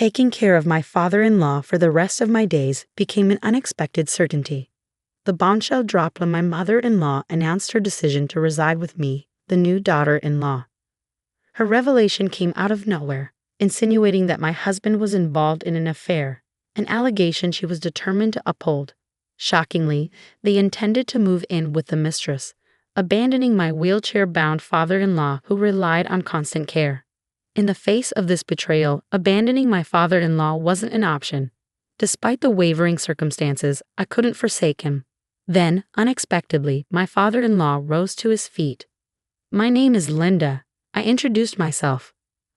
Taking care of my father-in-law for the rest of my days became an unexpected certainty. The bombshell dropped when my mother-in-law announced her decision to reside with me, the new daughter-in-law. Her revelation came out of nowhere, insinuating that my husband was involved in an affair, an allegation she was determined to uphold. Shockingly, they intended to move in with the mistress, abandoning my wheelchair-bound father-in-law who relied on constant care. In the face of this betrayal, abandoning my father-in-law wasn't an option. Despite the wavering circumstances, I couldn't forsake him. Then, unexpectedly, my father-in-law rose to his feet. "My name is Linda," I introduced myself.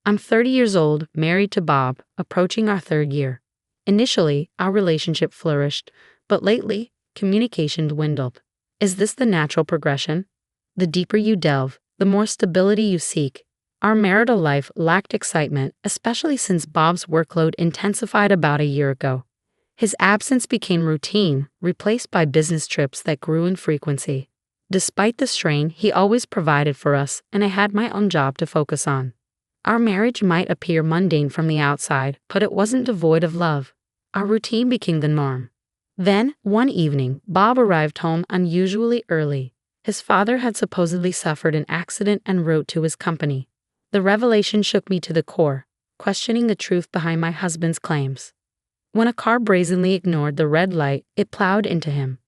"I'm 30 years old, married to Bob, approaching our 3rd year. Initially, our relationship flourished, but lately, communication dwindled. Is this the natural progression? The deeper you delve, the more stability you seek. Our marital life lacked excitement, especially since Bob's workload intensified about a year ago. His absence became routine, replaced by business trips that grew in frequency. Despite the strain, he always provided for us, and I had my own job to focus on. Our marriage might appear mundane from the outside, but it wasn't devoid of love. Our routine became the norm. Then, one evening, Bob arrived home unusually early. His father had supposedly suffered an accident en route to his company. The revelation shook me to the core, questioning the truth behind my husband's claims. When a car brazenly ignored the red light, it plowed into him.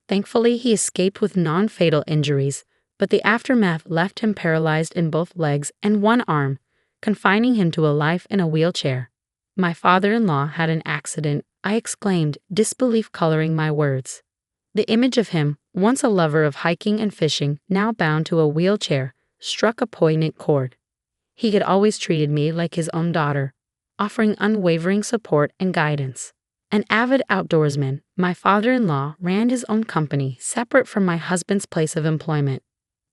Thankfully, he escaped with non-fatal injuries, but the aftermath left him paralyzed in both legs and one arm, confining him to a life in a wheelchair. "My father-in-law had an accident," I exclaimed, disbelief coloring my words. The image of him, once a lover of hiking and fishing, now bound to a wheelchair, struck a poignant chord. He had always treated me like his own daughter, offering unwavering support and guidance. An avid outdoorsman, my father-in-law ran his own company separate from my husband's place of employment.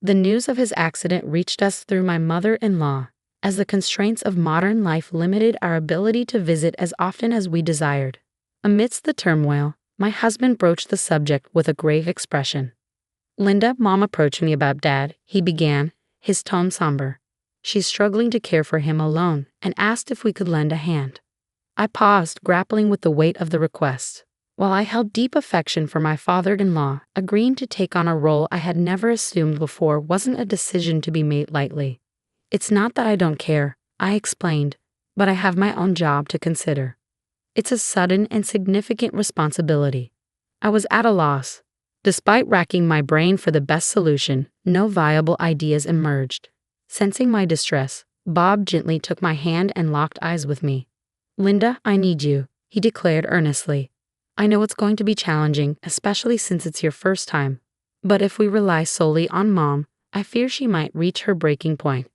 The news of his accident reached us through my mother-in-law, as the constraints of modern life limited our ability to visit as often as we desired. Amidst the turmoil, my husband broached the subject with a grave expression. "Linda, Mom approached me about Dad," he began, his tone somber. "She's struggling to care for him alone and asked if we could lend a hand." I paused, grappling with the weight of the request. While I held deep affection for my father-in-law, agreeing to take on a role I had never assumed before wasn't a decision to be made lightly. "It's not that I don't care," I explained, "but I have my own job to consider. It's a sudden and significant responsibility." I was at a loss. Despite racking my brain for the best solution, no viable ideas emerged. Sensing my distress, Bob gently took my hand and locked eyes with me. "Linda, I need you," he declared earnestly. "I know it's going to be challenging, especially since it's your first time. But if we rely solely on Mom, I fear she might reach her breaking point."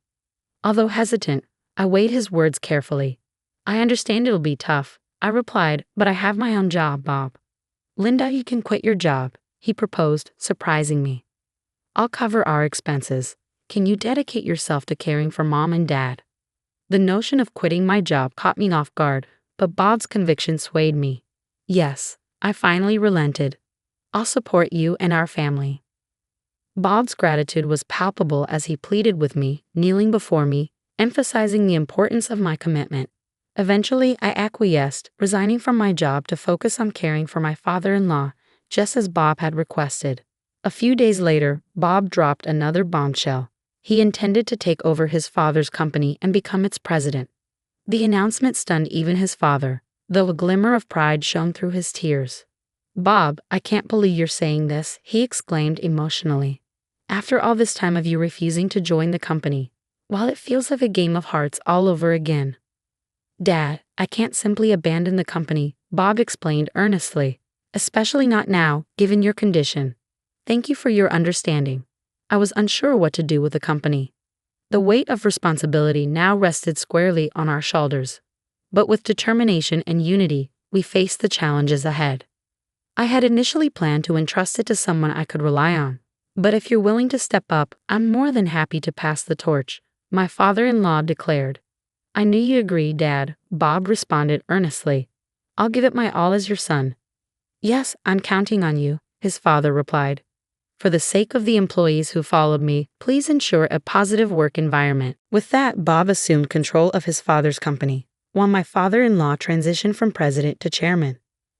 Although hesitant, I weighed his words carefully. "I understand it'll be tough," I replied, "but I have my own job, Bob." "Linda, you can quit your job," he proposed, surprising me. "I'll cover our expenses. Can you dedicate yourself to caring for Mom and Dad?" The notion of quitting my job caught me off guard, but Bob's conviction swayed me. "Yes," I finally relented. "I'll support you and our family." Bob's gratitude was palpable as he pleaded with me, kneeling before me, emphasizing the importance of my commitment. Eventually, I acquiesced, resigning from my job to focus on caring for my father-in-law, just as Bob had requested. A few days later, Bob dropped another bombshell. He intended to take over his father's company and become its president. The announcement stunned even his father, though a glimmer of pride shone through his tears. "Bob, I can't believe you're saying this," he exclaimed emotionally. "After all this time of you refusing to join the company, while it feels like a game of hearts all over again." "Dad, I can't simply abandon the company," Bob explained earnestly, "especially not now, given your condition. Thank you for your understanding. I was unsure what to do with the company." The weight of responsibility now rested squarely on our shoulders. But with determination and unity, we faced the challenges ahead. I had initially planned to entrust it to someone I could rely on. "But if you're willing to step up, I'm more than happy to pass the torch," my father-in-law declared. "I knew you agreed, Dad," Bob responded earnestly. "I'll give it my all as your son." "Yes, I'm counting on you," his father replied. "For the sake of the employees who followed me, please ensure a positive work environment." With that, Bob assumed control of his father's company. while my father-in-law transitioned from president to chairman.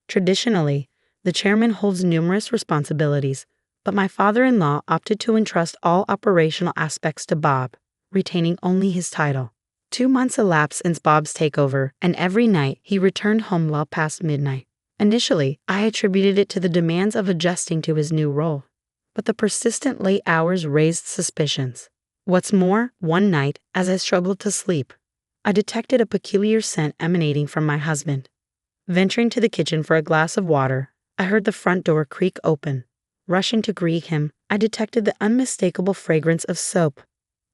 Traditionally, the chairman holds numerous responsibilities, but my father-in-law opted to entrust all operational aspects to Bob, retaining only his title. 2 months elapsed since Bob's takeover, and every night he returned home well past midnight. Initially, I attributed it to the demands of adjusting to his new role, but the persistent late hours raised suspicions. What's more, one night, as I struggled to sleep, I detected a peculiar scent emanating from my husband. Venturing to the kitchen for a glass of water, I heard the front door creak open. Rushing to greet him, I detected the unmistakable fragrance of soap.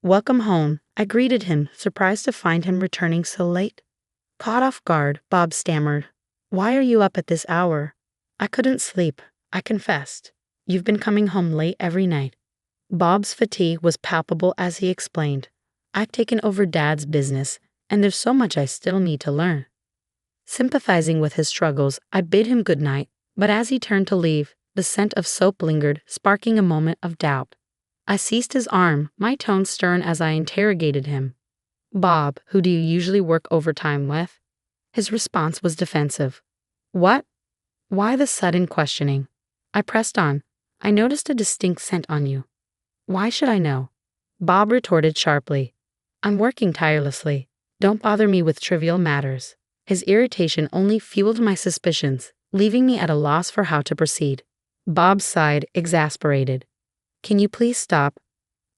"Welcome home," I greeted him, surprised to find him returning so late. Caught off guard, Bob stammered, "Why are you up at this hour?" "I couldn't sleep," I confessed. "You've been coming home late every night." Bob's fatigue was palpable as he explained, "I've taken over Dad's business, and there's so much I still need to learn." Sympathizing with his struggles, I bid him good night, but as he turned to leave, the scent of soap lingered, sparking a moment of doubt. I seized his arm, my tone stern as I interrogated him. "Bob, who do you usually work overtime with?" His response was defensive. "What? Why the sudden questioning?" I pressed on. "I noticed a distinct scent on you." "Why should I know?" Bob retorted sharply. "I'm working tirelessly. Don't bother me with trivial matters." His irritation only fueled my suspicions, leaving me at a loss for how to proceed. Bob sighed, exasperated. "Can you please stop?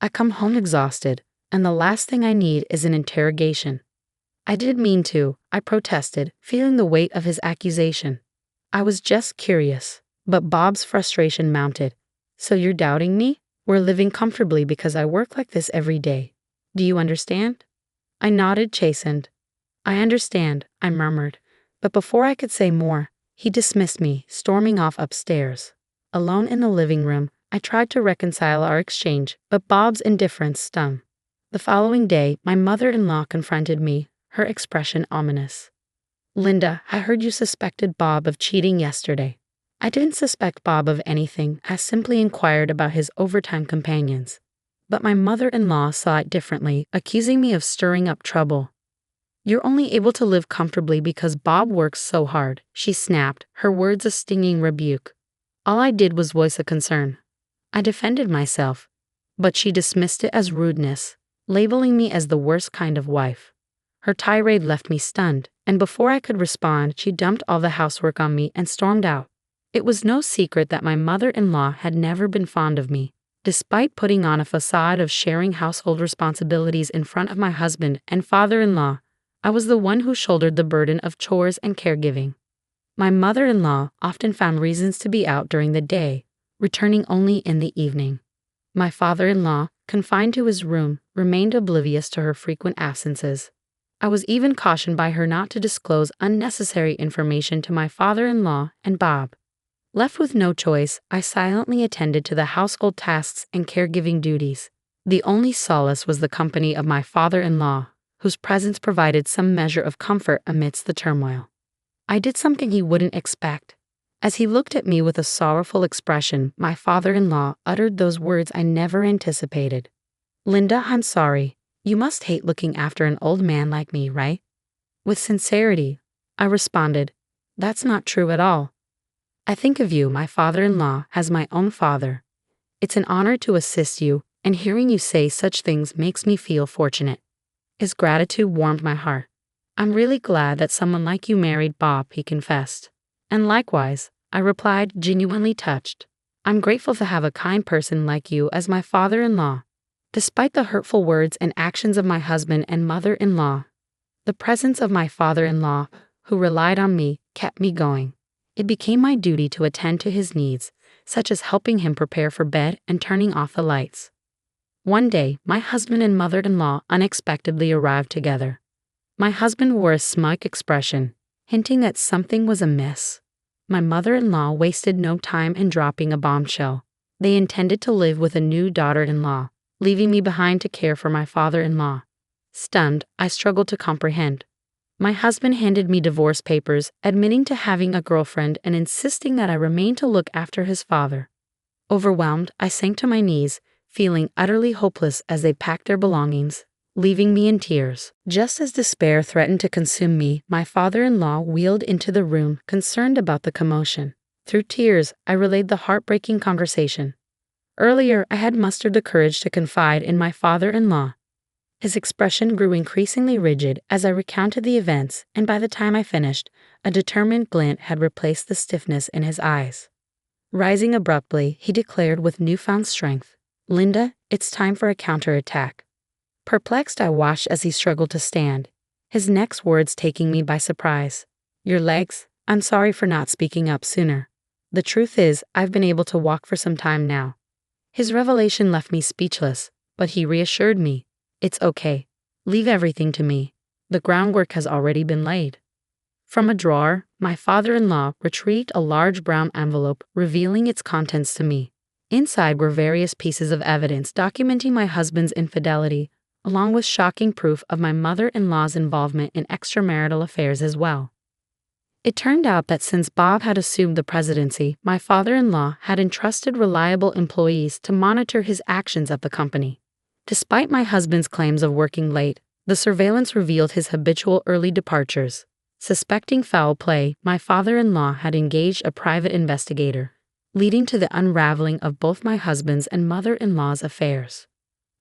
I come home exhausted, and the last thing I need is an interrogation." "I didn't mean to," I protested, feeling the weight of his accusation. "I was just curious." But Bob's frustration mounted. "So you're doubting me? We're living comfortably because I work like this every day. Do you understand?" I nodded, chastened. "I understand," I murmured, but before I could say more, he dismissed me, storming off upstairs. Alone in the living room, I tried to reconcile our exchange, but Bob's indifference stung. The following day, my mother-in-law confronted me, her expression ominous. "Linda, I heard you suspected Bob of cheating yesterday." I didn't suspect Bob of anything, I simply inquired about his overtime companions. But my mother-in-law saw it differently, accusing me of stirring up trouble. "You're only able to live comfortably because Bob works so hard," she snapped, her words a stinging rebuke. All I did was voice a concern. I defended myself, but she dismissed it as rudeness, labeling me as the worst kind of wife. Her tirade left me stunned, and before I could respond, she dumped all the housework on me and stormed out. It was no secret that my mother-in-law had never been fond of me. Despite putting on a facade of sharing household responsibilities in front of my husband and father-in-law, I was the one who shouldered the burden of chores and caregiving. My mother-in-law often found reasons to be out during the day, returning only in the evening. My father-in-law, confined to his room, remained oblivious to her frequent absences. I was even cautioned by her not to disclose unnecessary information to my father-in-law and Bob. Left with no choice, I silently attended to the household tasks and caregiving duties. The only solace was the company of my father-in-law, whose presence provided some measure of comfort amidst the turmoil. I did something he wouldn't expect. As he looked at me with a sorrowful expression, my father-in-law uttered those words I never anticipated. "Linda, I'm sorry. You must hate looking after an old man like me, right?" With sincerity, I responded, "That's not true at all. I think of you, my father-in-law, as my own father. It's an honor to assist you, and hearing you say such things makes me feel fortunate." His gratitude warmed my heart. "I'm really glad that someone like you married Bob," he confessed. "And likewise," I replied, genuinely touched. "I'm grateful to have a kind person like you as my father-in-law." Despite the hurtful words and actions of my husband and mother-in-law, the presence of my father-in-law, who relied on me, kept me going. It became my duty to attend to his needs, such as helping him prepare for bed and turning off the lights. One day, my husband and mother-in-law unexpectedly arrived together. My husband wore a smug expression, hinting that something was amiss. My mother-in-law wasted no time in dropping a bombshell. They intended to live with a new daughter-in-law, leaving me behind to care for my father-in-law. Stunned, I struggled to comprehend. My husband handed me divorce papers, admitting to having a girlfriend and insisting that I remain to look after his father. Overwhelmed, I sank to my knees, feeling utterly hopeless as they packed their belongings, leaving me in tears. Just as despair threatened to consume me, my father-in-law wheeled into the room, concerned about the commotion. Through tears, I relayed the heartbreaking conversation. Earlier, I had mustered the courage to confide in my father-in-law. His expression grew increasingly rigid as I recounted the events, and by the time I finished, a determined glint had replaced the stiffness in his eyes. Rising abruptly, he declared with newfound strength, "Linda, it's time for a counterattack." Perplexed, I watched as he struggled to stand, his next words taking me by surprise. "Your legs? I'm sorry for not speaking up sooner. The truth is, I've been able to walk for some time now." His revelation left me speechless, but he reassured me. "It's okay. Leave everything to me. The groundwork has already been laid." From a drawer, my father-in-law retrieved a large brown envelope, revealing its contents to me. Inside were various pieces of evidence documenting my husband's infidelity, along with shocking proof of my mother-in-law's involvement in extramarital affairs as well. It turned out that since Bob had assumed the presidency, my father-in-law had entrusted reliable employees to monitor his actions at the company. Despite my husband's claims of working late, the surveillance revealed his habitual early departures. Suspecting foul play, my father-in-law had engaged a private investigator, leading to the unraveling of both my husband's and mother-in-law's affairs.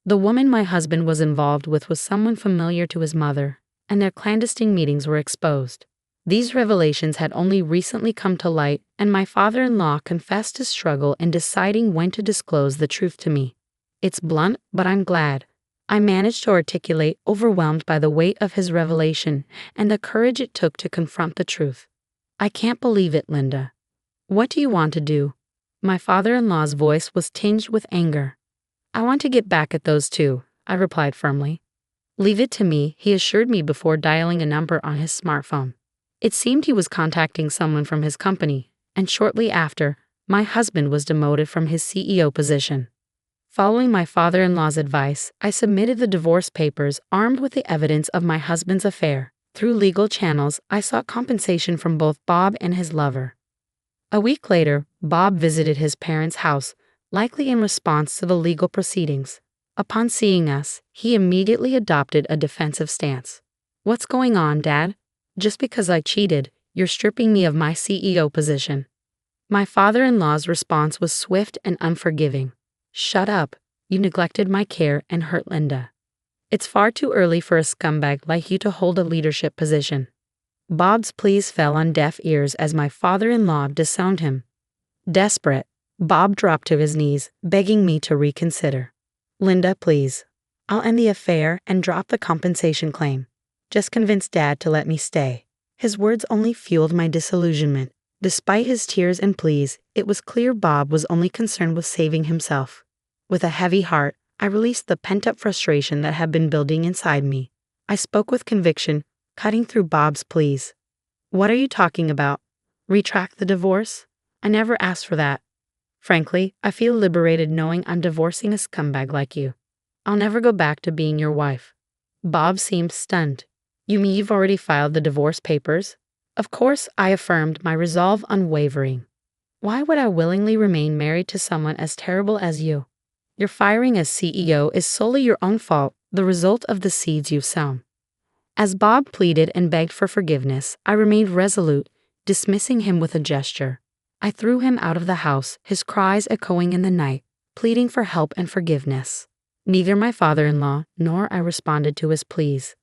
The woman my husband was involved with was someone familiar to his mother, and their clandestine meetings were exposed. These revelations had only recently come to light, and my father-in-law confessed his struggle in deciding when to disclose the truth to me. "It's blunt, but I'm glad," I managed to articulate, overwhelmed by the weight of his revelation and the courage it took to confront the truth. "I can't believe it, Linda. What do you want to do?" My father-in-law's voice was tinged with anger. "I want to get back at those two," I replied firmly. "Leave it to me," he assured me before dialing a number on his smartphone. It seemed he was contacting someone from his company, and shortly after, my husband was demoted from his CEO position. Following my father-in-law's advice, I submitted the divorce papers armed with the evidence of my husband's affair. Through legal channels, I sought compensation from both Bob and his lover. A week later, Bob visited his parents' house, likely in response to the legal proceedings. Upon seeing us, he immediately adopted a defensive stance. "What's going on, Dad? Just because I cheated, you're stripping me of my CEO position." My father-in-law's response was swift and unforgiving. "Shut up. You neglected my care and hurt Linda. It's far too early for a scumbag like you to hold a leadership position." Bob's pleas fell on deaf ears as my father-in-law disowned him. Desperate, Bob dropped to his knees, begging me to reconsider. "Linda, please. I'll end the affair and drop the compensation claim. Just convince Dad to let me stay." His words only fueled my disillusionment. Despite his tears and pleas, it was clear Bob was only concerned with saving himself. With a heavy heart, I released the pent-up frustration that had been building inside me. I spoke with conviction, cutting through Bob's pleas. "What are you talking about? Retract the divorce? I never asked for that. Frankly, I feel liberated knowing I'm divorcing a scumbag like you. I'll never go back to being your wife." Bob seemed stunned. "You mean you've already filed the divorce papers?" Of course, I affirmed, my resolve unwavering. "Why would I willingly remain married to someone as terrible as you? Your firing as CEO is solely your own fault, the result of the seeds you've sown." As Bob pleaded and begged for forgiveness, I remained resolute, dismissing him with a gesture. I threw him out of the house, his cries echoing in the night, pleading for help and forgiveness. Neither my father-in-law nor I responded to his pleas.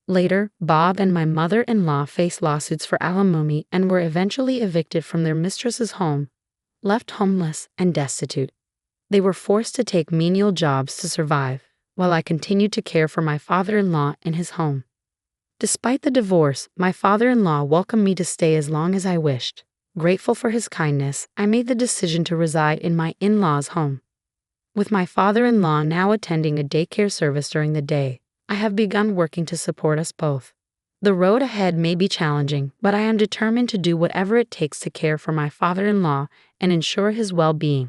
Later, Bob and my mother-in-law faced lawsuits for alimony and were eventually evicted from their mistress's home, left homeless and destitute. They were forced to take menial jobs to survive, while I continued to care for my father-in-law in his home. Despite the divorce, my father-in-law welcomed me to stay as long as I wished. Grateful for his kindness, I made the decision to reside in my in-laws' home. With my father-in-law now attending a daycare service during the day, I have begun working to support us both. The road ahead may be challenging, but I am determined to do whatever it takes to care for my father-in-law and ensure his well-being.